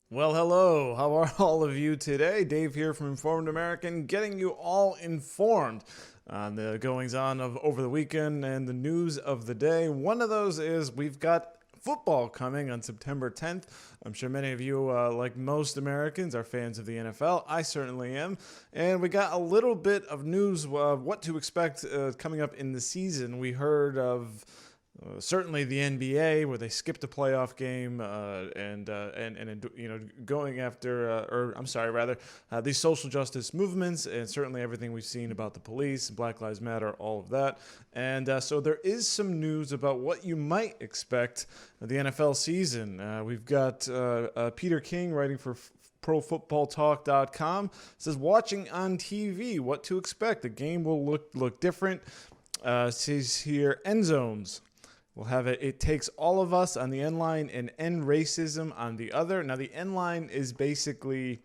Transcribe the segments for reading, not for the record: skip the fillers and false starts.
Well, hello. How are all of you today? Dave here from Informed American, getting you all informed on the goings on of over the weekend and the news of the day. One of those is we've got football coming on September 10th. I'm sure many of you, like most Americans, are fans of the NFL. I certainly am. And we got a little bit of news of what to expect coming up in the season. We heard of certainly the NBA, where they skipped a playoff game and going after, or I'm sorry, rather, these social justice movements, and certainly everything we've seen about the police, Black Lives Matter, all of that. And so there is some news about what you might expect of the NFL season. We've got Peter King writing for ProFootballTalk.com, says watching on TV, what to expect. The game will look different. Says here, end zones. We'll have it takes all of us on the end line and end racism on the other. Now, the end line is basically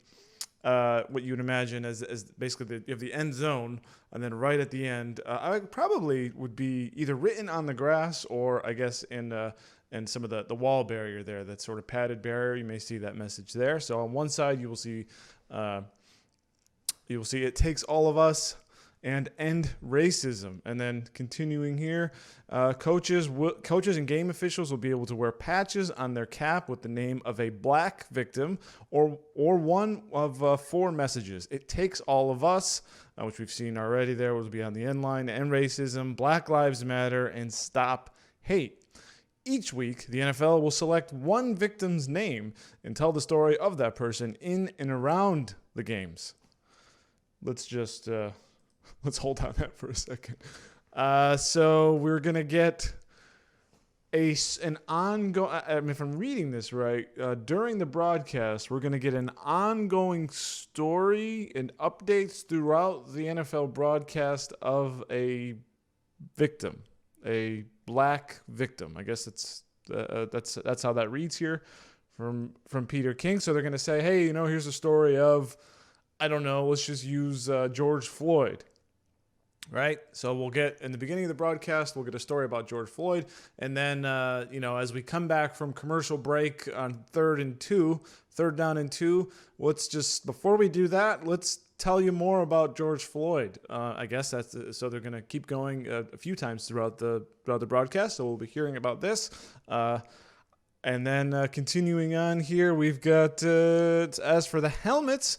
what you would imagine as basically you have the end zone, and then right at the end, I probably would be either written on the grass or I guess in some of the wall barrier there, that sort of padded barrier. You may see that message there. So on one side, you will see it takes all of us and end racism. And then continuing here, coaches and game officials will be able to wear patches on their cap with the name of a black victim or one of four messages. It takes all of us, which we've seen already there, will be on the end line, end racism, Black Lives Matter, and stop hate. Each week, the NFL will select one victim's name and tell the story of that person in and around the games. Let's just... let's hold on that for a second. So we're going to get an ongoing, if I'm reading this right, during the broadcast, we're going to get an ongoing story and updates throughout the NFL broadcast of a victim, a black victim. I guess that's how that reads here from Peter King. So they're going to say, hey, here's a story of, I don't know, let's just use George Floyd. Right? So we'll get, in the beginning of the broadcast, we'll get a story about George Floyd. And then, as we come back from commercial break on third down and two, before we do that, let's tell you more about George Floyd. I guess so they're going to keep going a few times throughout the broadcast. So we'll be hearing about this. And then continuing on here, we've got, as for the helmets,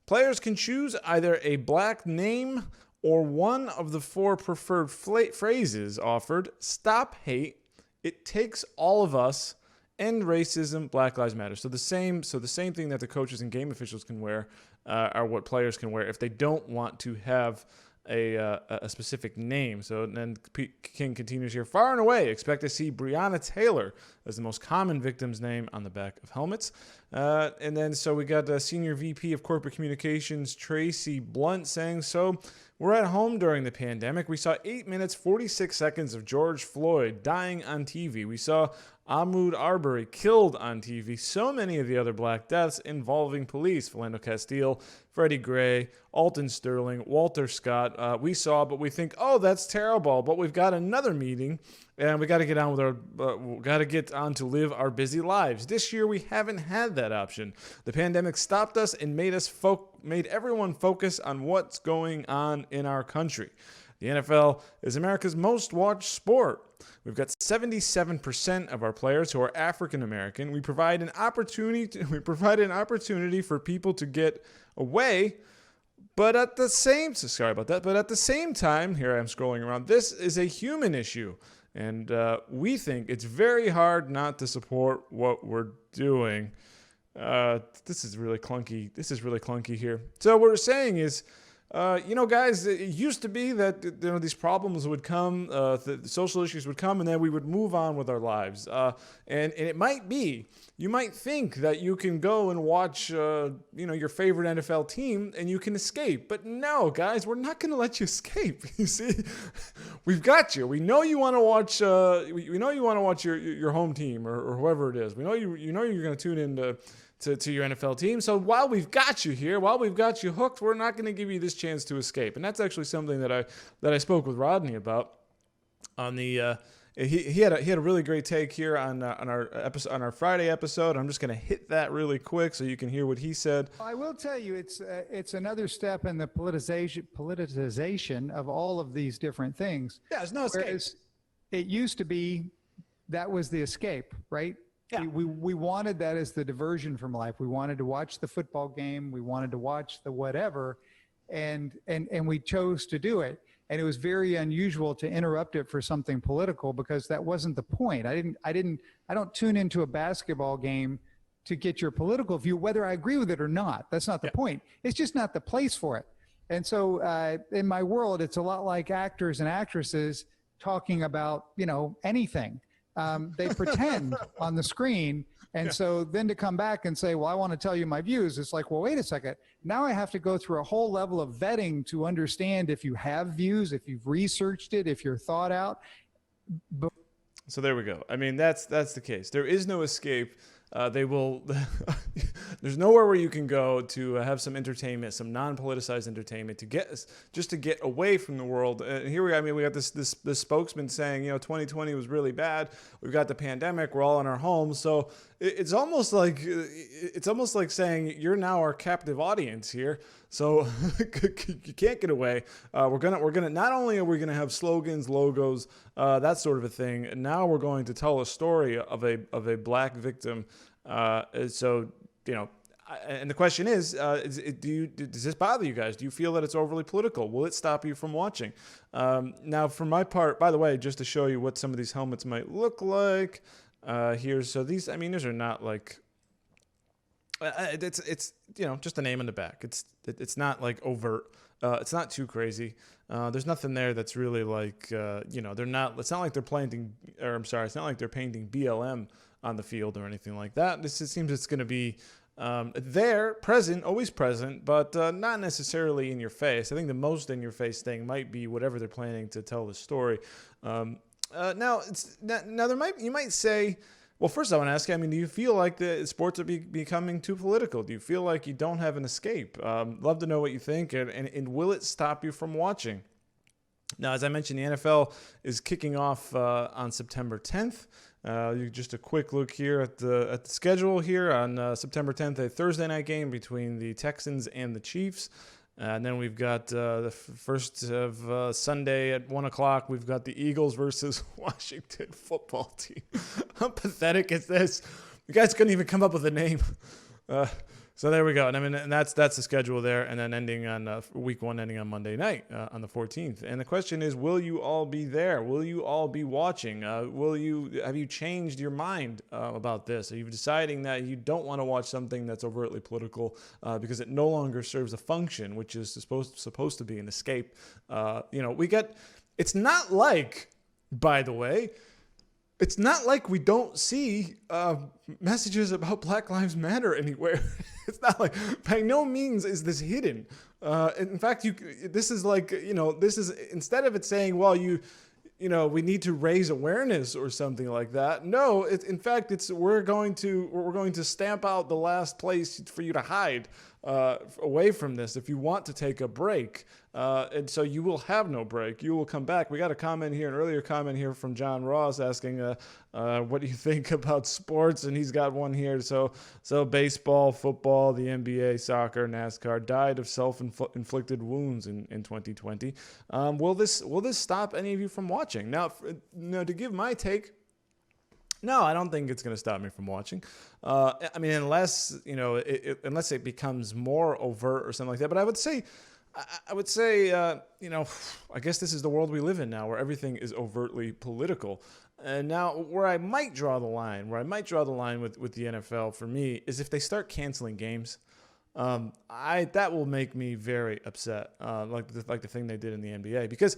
players can choose either a black name or one of the four preferred phrases offered: stop hate, it takes all of us, end racism, Black Lives Matter. So the same thing that the coaches and game officials can wear are what players can wear if they don't want to have a specific name. So then King continues here, far and away, expect to see Breonna Taylor as the most common victim's name on the back of helmets. And then so we got the Senior VP of Corporate Communications, Tracy Blunt, saying, so we're at home during the pandemic. We saw 8 minutes, 46 seconds of George Floyd dying on TV. We saw Ahmaud Arbery killed on TV. So many of the other black deaths involving police. Philando Castile, Freddie Gray, Alton Sterling, Walter Scott. We saw, but we think, oh, that's terrible. But we've got another meeting, and we got to get on to live our busy lives. This year, we haven't had that option. The pandemic stopped us and made everyone focus on what's going on in our country. The NFL is America's most watched sport. We've got 77% of our players who are African American. We provide an opportunity for people to get away, but at the same time, here I am scrolling around. This is a human issue, and we think it's very hard not to support what we're doing. This is really clunky here. So what we're saying is, guys, it used to be that these problems would come, the social issues would come, and then we would move on with our lives. And it might be, you might think that you can go and watch, your favorite NFL team and you can escape. But no, guys, we're not going to let you escape. You see, we've got you. We know you want to watch. We know you want to watch your home team or whoever it is. We know you're going to tune in to your NFL team. So while we've got you here, while we've got you hooked, we're not going to give you this chance to escape. And that's actually something that I spoke with Rodney about on the he had a really great take here on our episode, on our Friday episode. I'm just going to hit that really quick so you can hear what he said. I will tell you, it's another step in the politicization of all of these different things. Yeah, there's no escape. Whereas it used to be that was the escape, right? Yeah. We wanted that as the diversion from life. We wanted to watch the football game. We wanted to watch the whatever, and we chose to do it. And it was very unusual to interrupt it for something political, because that wasn't the point. I don't tune into a basketball game to get your political view, whether I agree with it or not. That's not the point. It's just not the place for it. And so in my world, it's a lot like actors and actresses talking about, anything. They pretend on the screen. And so then to come back and say, well, I want to tell you my views. It's like, well, wait a second. Now I have to go through a whole level of vetting to understand if you have views, if you've researched it, if you're thought out. So there we go. I mean, that's the case. There is no escape. They will. There's nowhere where you can go to have some entertainment, some non-politicized entertainment, to get away from the world. And here we got this spokesman saying, 2020 was really bad. We've got the pandemic. We're all in our homes. So it's almost like saying you're now our captive audience here. So you can't get away. We're gonna not only are we gonna have slogans, logos, that sort of a thing. Now we're going to tell a story of a black victim. And the question is, does this bother you guys? Do you feel that it's overly political? Will it stop you from watching? Now, for my part, by the way, just to show you what some of these helmets might look like here. So these are not like. It's just a name on the back. It's not like overt. It's not too crazy. There's nothing there that's really like they're not. It's not like they're painting BLM on the field or anything like that. It seems it's going to be there, present, always present, but not necessarily in your face. I think the most in your face thing might be whatever they're planning to tell the story. Now you might say. Well, first I want to ask you, do you feel like the sports are becoming too political? Do you feel like you don't have an escape? Love to know what you think, and will it stop you from watching? Now, as I mentioned, the NFL is kicking off on September 10th. Just a quick look here at the schedule here on September 10th, a Thursday night game between the Texans and the Chiefs. And then we've got the first of Sunday at 1 o'clock. We've got the Eagles versus Washington football team. How pathetic is this? You guys couldn't even come up with a name. So there we go. And that's the schedule there. And then ending on week one, ending on Monday night on the 14th. And the question is, will you all be there? Will you all be watching? Have you changed your mind about this? Are you deciding that you don't want to watch something that's overtly political because it no longer serves a function, which is supposed to be an escape? It's not like, by the way, it's not like we don't see messages about Black Lives Matter anywhere. It's not like, by no means is this hidden. In fact, this is instead of it saying, well, we need to raise awareness or something like that. No, in fact, we're going to stamp out the last place for you to hide away from this if you want to take a break. And so you will have no break. You will come back. We got an earlier comment here from John Ross asking, what do you think about sports? And he's got one here. So baseball, football, the NBA, soccer, NASCAR died of self-inflicted wounds in 2020. Will this stop any of you from watching? Now, to give my take, no, I don't think it's going to stop me from watching. Unless it becomes more overt or something like that. But I would say, I guess this is the world we live in now, where everything is overtly political. And now, where I might draw the line with the NFL for me is if they start canceling games. That will make me very upset, like the thing they did in the NBA, because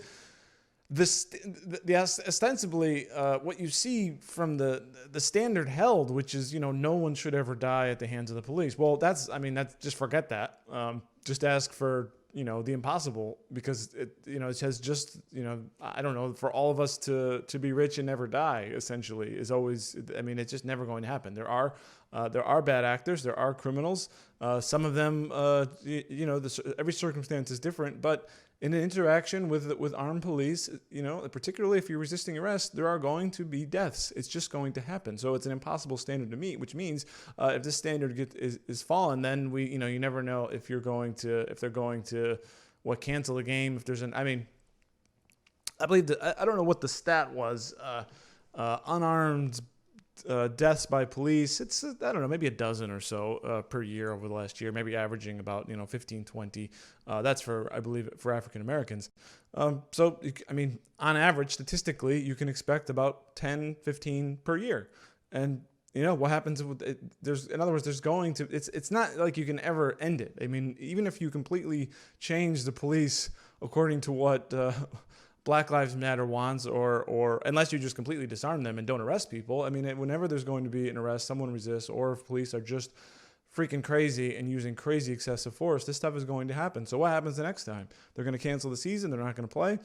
ostensibly what you see from the standard held, which is no one should ever die at the hands of the police. Well, that's just forget that. Just ask for the impossible, because it has just I don't know, for all of us to be rich and never die essentially is always, it's just never going to happen. There are bad actors, there are criminals. Some of them every circumstance is different, but in an interaction with armed police, particularly if you're resisting arrest, there are going to be deaths. It's just going to happen. So it's an impossible standard to meet, which means if this standard is fallen, then you never know if they're going to cancel the game. If there's I believe I don't know what the stat was. Unarmed deaths by police, it's I don't know, maybe a dozen or so per year over the last year, maybe averaging about 15, 20. That's I believe for African Americans. So on average, statistically, you can expect about 10, 15 per year. And what happens with it, in other words, it's not like you can ever end it. Even if you completely change the police according to what Black Lives Matter wants, or unless you just completely disarm them and don't arrest people. Whenever there's going to be an arrest, someone resists, or if police are just freaking crazy and using crazy excessive force, this stuff is going to happen. So what happens the next time? They're going to cancel the season. They're not going to play.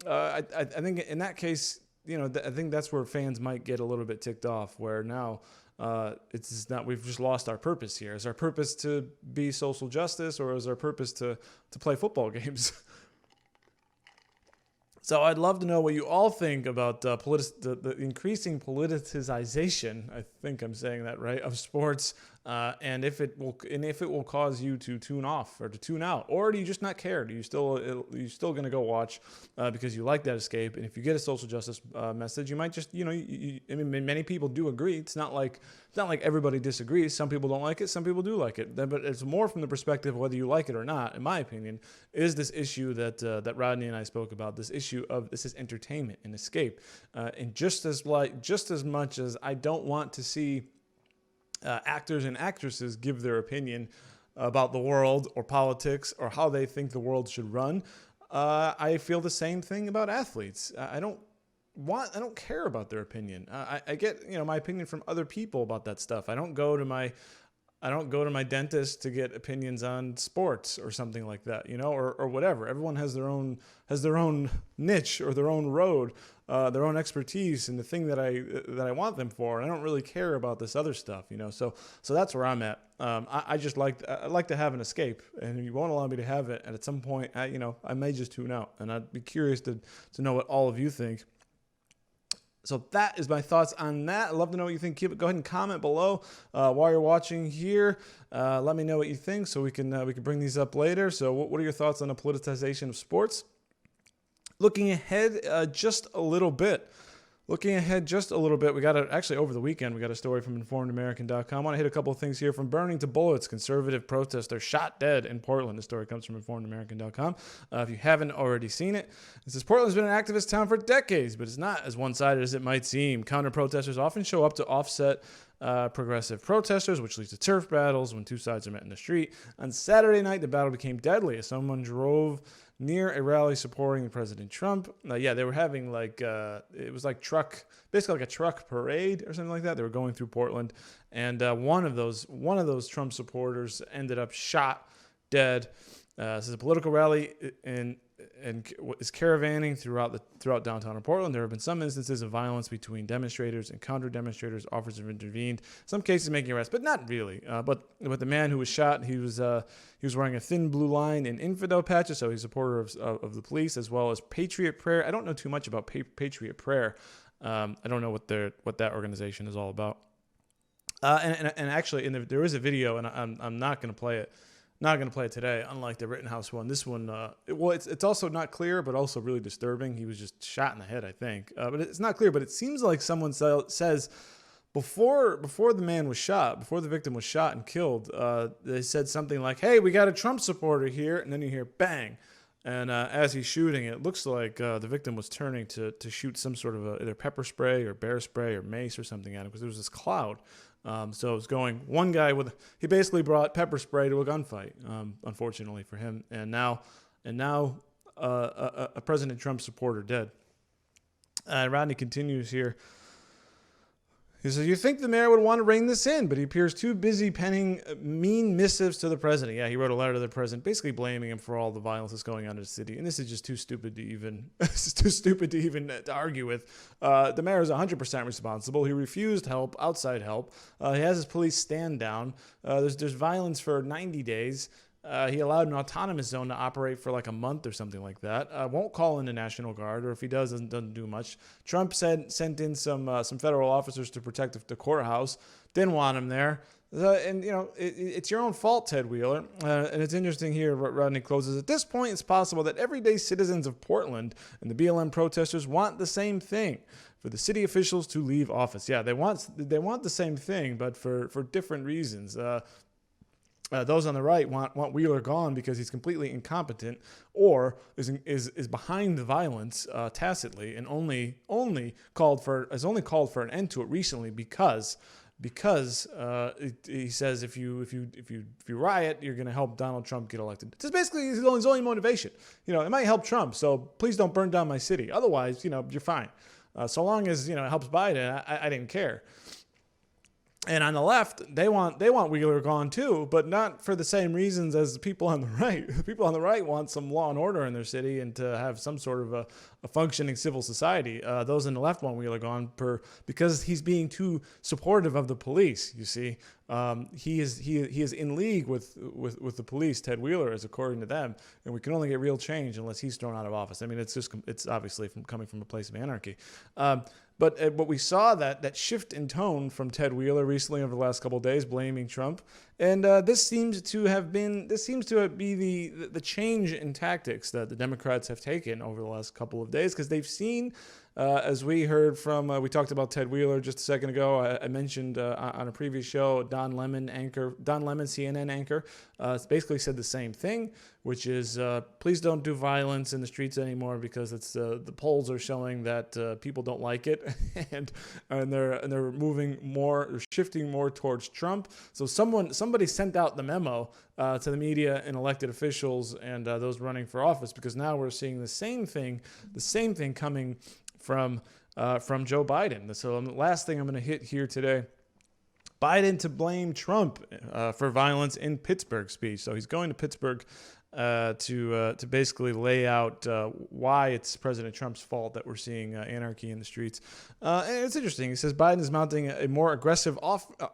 I think in that case, I think that's where fans might get a little bit ticked off, where now it's not, we've just lost our purpose here. Is our purpose to be social justice, or is our purpose to play football games? So I'd love to know what you all think about the increasing politicization, I think I'm saying that right, of sports, and if it will cause you to tune off or to tune out, or do you just not care? Are you still going to go watch because you like that escape? And if you get a social justice message, you might just many people do agree. It's not like everybody disagrees. Some people don't like it. Some people do like it. But it's more from the perspective of whether you like it or not. In my opinion, is this issue that Rodney and I spoke about. This issue of this is entertainment and escape, and just as much as I don't want to see actors and actresses give their opinion about the world or politics or how they think the world should run, I feel the same thing about athletes. I don't care about their opinion. I get my opinion from other people about that stuff. I don't go to my dentist to get opinions on sports or something like that, or whatever. Everyone has their own niche or their own road, their own expertise, and the thing that I want them for. And I don't really care about this other stuff, So that's where I'm at. I like to have an escape, and you won't allow me to have it. And at some point, I may just tune out, and I'd be curious to know what all of you think. So that is my thoughts on that. I'd love to know what you think. Go ahead and comment below while you're watching here. Let me know what you think, so we can bring these up later. So what are your thoughts on the politicization of sports? Looking ahead just a little bit. We got actually over the weekend, we got a story from InformedAmerican.com. I want to hit a couple of things here. From burning to bullets, conservative protester shot dead in Portland. The story comes from InformedAmerican.com. If you haven't already seen it, it says Portland's been an activist town for decades, but it's not as one-sided as it might seem. Counter-protesters often show up to offset progressive protesters, which leads to turf battles when two sides are met in the street. On Saturday night, the battle became deadly as someone drove near a rally supporting President Trump. They were having it was like basically like a truck parade or something like that. They were going through Portland, and one of those Trump supporters ended up shot dead. This is a political rally and is caravanning throughout downtown Portland. There have been some instances of violence between demonstrators and counter-demonstrators. Officers have intervened. Some cases making arrests, but not really. But the man who was shot, he was wearing a thin blue line and infidel patches, so he's a supporter of the police, as well as Patriot Prayer. I don't know too much about Patriot Prayer. I don't know what that organization is all about. And actually, there is a video, and I'm not going to play it. Not going to play it today, unlike the Rittenhouse one. This one, it's also not clear, but also really disturbing. He was just shot in the head, I think. But it's not clear, but it seems like someone says before the victim was shot and killed, they said something like, "Hey, we got a Trump supporter here," and then you hear bang. And as he's shooting, it looks like the victim was turning to shoot some sort of either pepper spray or bear spray or mace or something at him, because there was this cloud. So it was going, one guy he basically brought pepper spray to a gunfight, unfortunately for him. And now a President Trump supporter dead. Rodney continues here. He says, "You think the mayor would want to rein this in, but he appears too busy penning mean missives to the president." Yeah, he wrote a letter to the president, basically blaming him for all the violence that's going on in the city. And this is just too stupid to even to argue with. The mayor is 100% responsible. He refused help, outside help. He has his police stand down. There's violence for 90 days. He allowed an autonomous zone to operate for like a month or something like that. Won't call in the National Guard, or if he doesn't do much. Trump sent in some federal officers to protect the courthouse. Didn't want him there. And, it's your own fault, Ted Wheeler. And it's interesting here, Rodney closes. At this point, it's possible that everyday citizens of Portland and the BLM protesters want the same thing, for the city officials to leave office. Yeah, they want the same thing, but for different reasons. Those on the right want Wheeler gone because he's completely incompetent, or is behind the violence tacitly, and only called for an end to it recently because he says if you riot, you're going to help Donald Trump get elected. This is basically his only motivation. It might help Trump, so please don't burn down my city. Otherwise, you're fine. So long as it helps Biden, I didn't care. And on the left, they want Wheeler gone too, but not for the same reasons as the people on the right. The people on the right want some law and order in their city and to have some sort of a functioning civil society. Those on the left want Wheeler gone because he's being too supportive of the police. You see, he is in league with the police. Ted Wheeler is, according to them, and we can only get real change unless he's thrown out of office. I mean, it's obviously coming from a place of anarchy. But we saw that shift in tone from Ted Wheeler recently over the last couple of days, blaming Trump, and this seems to be the change in tactics that the Democrats have taken over the last couple of days, because they've seen, as we heard from, we talked about Ted Wheeler just a second ago. I mentioned on a previous show, Don Lemon, CNN anchor, basically said the same thing, which is please don't do violence in the streets anymore because it's the polls are showing that people don't like it, and they're moving more, or shifting more towards Trump. So somebody sent out the memo to the media and elected officials and those running for office, because now we're seeing the same thing coming from Joe Biden. So the last thing I'm going to hit here today: Biden to blame Trump for violence in Pittsburgh speech. So he's going to Pittsburgh to basically lay out why it's President Trump's fault that we're seeing anarchy in the streets. And it's interesting. He says Biden is mounting a more aggressive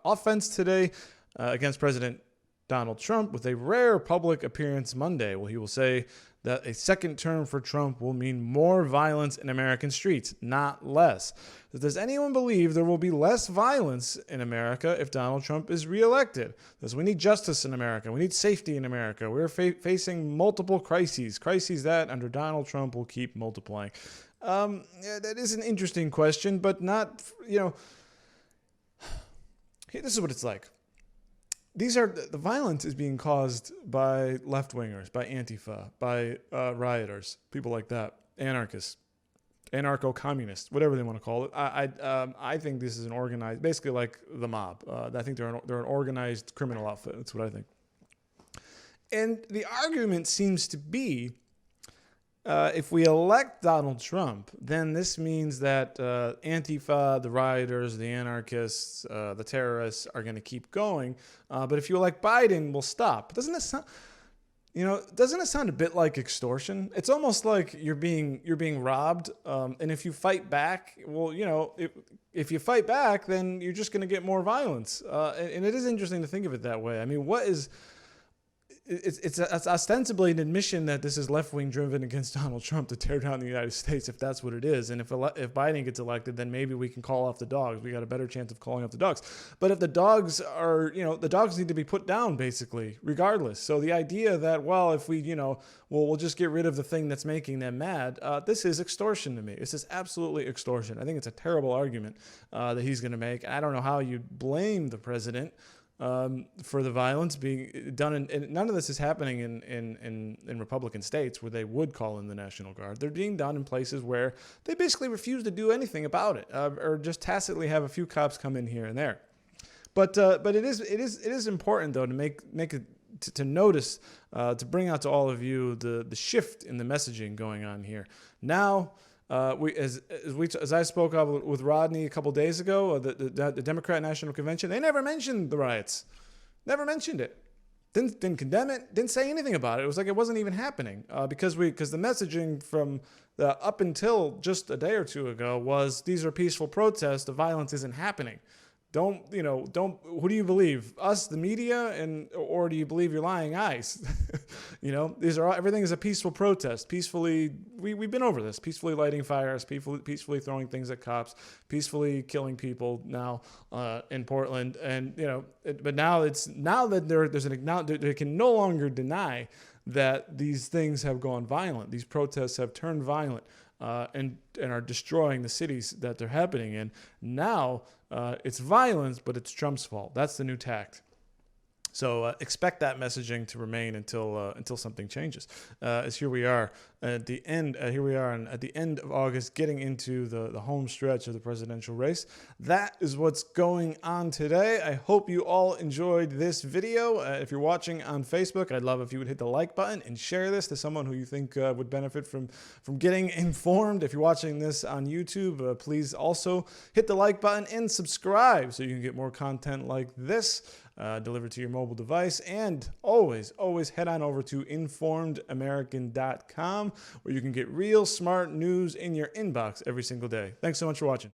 offense today against President Donald Trump with a rare public appearance Monday. Well, he will say that a second term for Trump will mean more violence in American streets, not less. Does anyone believe there will be less violence in America if Donald Trump is reelected? Because we need justice in America. We need safety in America. We're facing multiple crises that under Donald Trump will keep multiplying. That is an interesting question, but not, this is what it's like. The violence is being caused by left-wingers, by Antifa, by rioters, people like that, anarchists, anarcho-communists, whatever they want to call it. I think this is an organized, basically like the mob. I think they're an organized criminal outfit. That's what I think. And the argument seems to be, if we elect Donald Trump, then this means that Antifa, the rioters, the anarchists, the terrorists are going to keep going. But if you elect Biden, we'll stop. Doesn't it sound a bit like extortion? It's almost like you're being robbed. And if you fight back, well, if you fight back, then you're just going to get more violence. And it is interesting to think of it that way. I mean, it's ostensibly an admission that this is left-wing driven against Donald Trump to tear down the United States, if that's what it is. And if Biden gets elected, then maybe we can call off the dogs. We got a better chance of calling off the dogs. But if the dogs are, the dogs need to be put down, basically, regardless. So the idea that, well, if we, we'll just get rid of the thing that's making them mad, this is extortion to me. This is absolutely extortion. I think it's a terrible argument that he's going to make. I don't know how you blame the president for the violence being done, and none of this is happening in Republican states where they would call in the National Guard. They're being done in places where they basically refuse to do anything about it, or just tacitly have a few cops come in here and there. But it is important though to make it to notice, to bring out to all of you the shift in the messaging going on here now. As I spoke of with Rodney a couple days ago, the Democrat National Convention, they never mentioned the riots, never mentioned it, didn't condemn it, didn't say anything about it. It was like it wasn't even happening because the messaging from up until just a day or two ago was these are peaceful protests, the violence isn't happening. Don't, who do you believe? Us, the media, or do you believe your lying eyes? Everything is a peaceful protest. Peacefully, we've been over this. Peacefully lighting fires, peacefully throwing things at cops, peacefully killing people now in Portland. And, but now that they can no longer deny that these things have gone violent. These protests have turned violent. And are destroying the cities that they're happening in. Now it's violence, but it's Trump's fault. That's the new tact. So expect that messaging to remain until something changes. As here we are at the end. Here we are at the end of August, getting into the home stretch of the presidential race. That is what's going on today. I hope you all enjoyed this video. If you're watching on Facebook, I'd love if you would hit the like button and share this to someone who you think would benefit from getting informed. If you're watching this on YouTube, please also hit the like button and subscribe so you can get more content like this. Delivered to your mobile device. And always head on over to informedamerican.com where you can get real smart news in your inbox every single day. Thanks so much for watching.